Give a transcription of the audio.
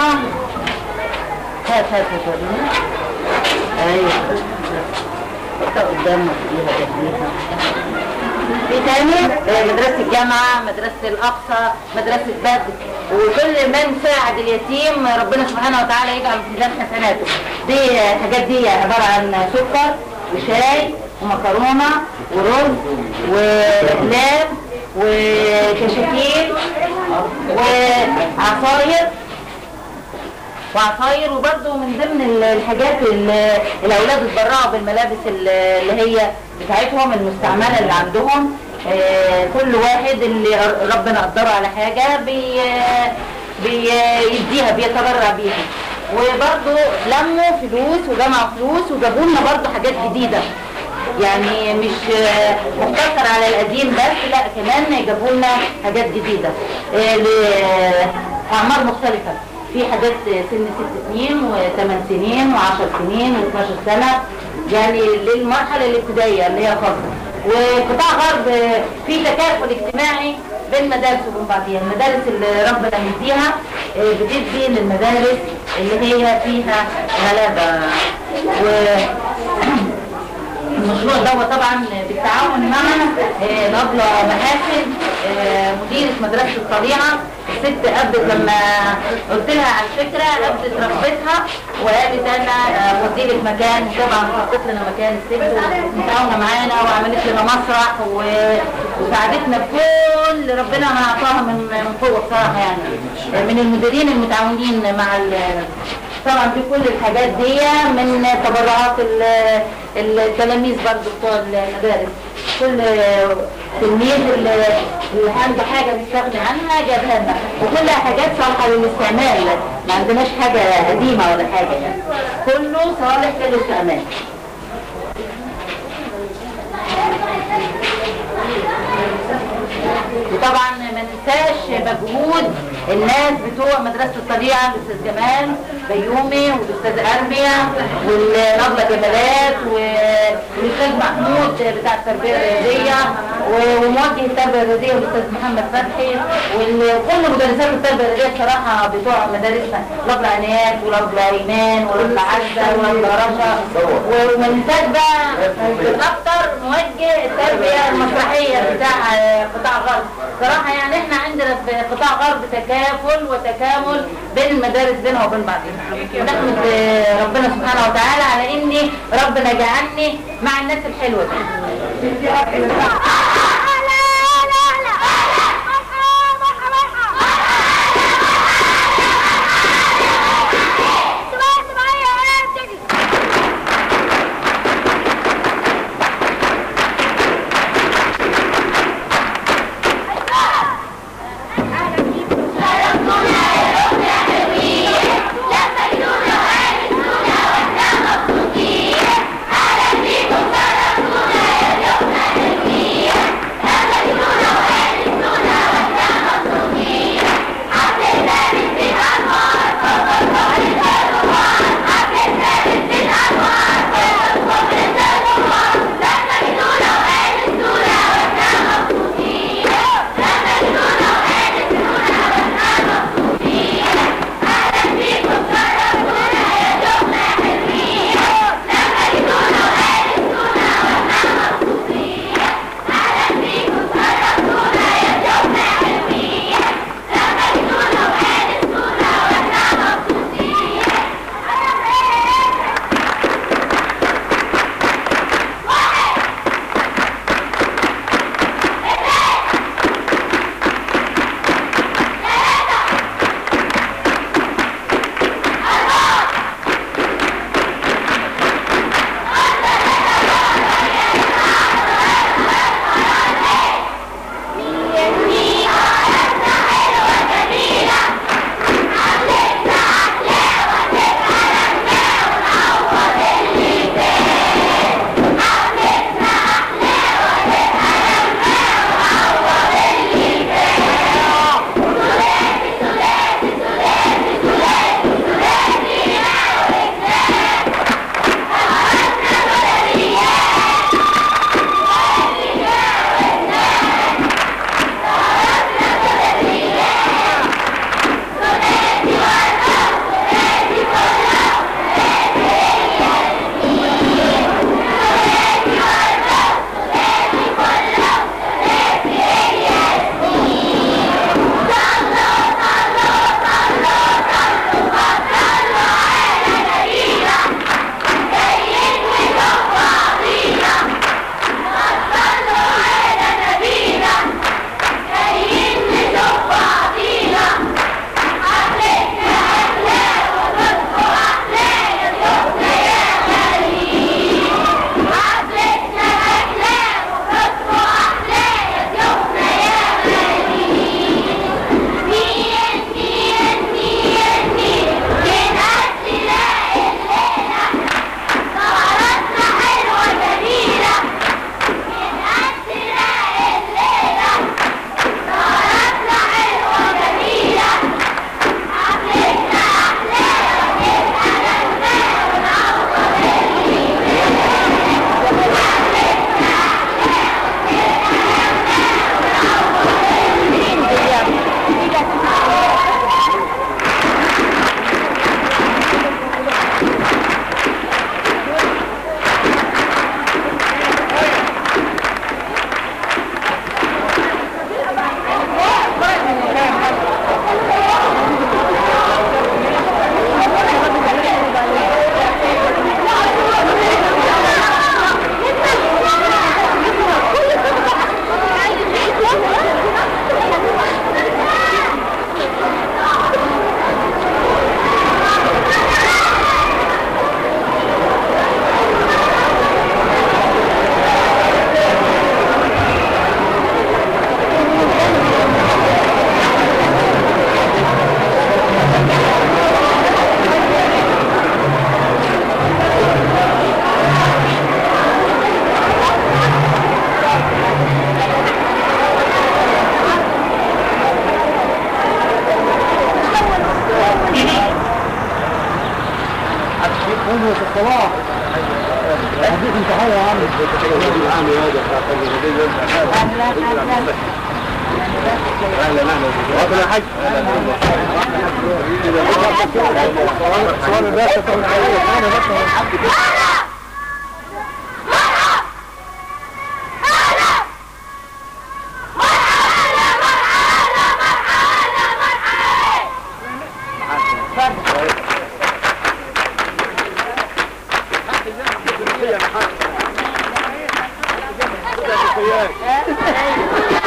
ابراهيم. هات وريني. ايوه حطها قدامك فيها تجميعها. في تاني مدرسة الجامعة، مدرسة الأقصى، مدرسة بدر، وكل من ساعد اليتيم ربنا سبحانه وتعالى يجعل في ميزان حسناته. دي الحاجات دي عبارة عن سكر وشاي ومكرونة ورز وأقلام وكشاكيل وعصاير وبرضه من ضمن الحاجات اللي الاولاد اتبرعوا بالملابس اللي هي بتاعتهم المستعمله اللي عندهم. كل واحد اللي ربنا قدره على حاجه بيديها بيتبرع بيها. وبرضه لموا فلوس وجمعوا فلوس وجابوا لنا برضه حاجات جديده، يعني مش مقتصر على القديم بس، لا كمان جابوا لنا حاجات جديده لاعمار مختلفه. في حاجات سن 6 سنين و8 سنين و10 سنين و12 سنه، يعني للمرحله الابتدائيه اللي هي خاصه. وقطاع غرب في تكافل اجتماعي بين مدارس وبين بعضيها. المدارس اللي ربنا مديها بتدي للمدارس اللي هي فيها غلابه. المشروع ده طبعا بالتعاون مع الأبلة محاسن مديرة مدرسة الطليعة. الست قبلت لما قلت لها على الفكرة قبلت رغبتها وقالت انا افضي لك مكان، طبعا حطت لنا مكان الست ومتعاونة معانا وعملت لنا مسرح وساعدتنا بكل ربنا ما اعطاها من قوة بصراحة، يعني من المديرين المتعاونين مع طبعا في كل الحاجات دي من تبرعات التلاميذ برضو بتوع المدارس. كل تلميذ اللي عنده حاجه بيستغني عنها جابها لنا، وكلها حاجات صالحه للاستعمال، ما عندناش حاجه قديمه ولا حاجه، يعني كله صالح للاستعمال. وطبعا ما ننساش مجهود الناس بتوع مدرسه الطليعه، الاستاذ جمال بيومي والاستاذ ارميا والابله جمالات والاستاذ محمود بتاع التربيه الرياضيه وموجه التربيه الرياضيه والاستاذ محمد فتحي وكل مدرسات التربيه الرياضيه بصراحه بتوع مدارسنا، الابله عنايات والابله ايمان والابله عزه والابله رشا. وما ننساش بقى الاكثر موجه التربيه المسرحيه بتاع قطاع غرب. صراحه يعني احنا عندنا في قطاع غرب تكافل وتكامل بين المدارس بينها وبين بعضها. ونحمد ربنا سبحانه وتعالى على اني ربنا جعلني مع الناس الحلوه دي. Yeah. اهلا اهلا حاج. سؤال الباشا Yeah.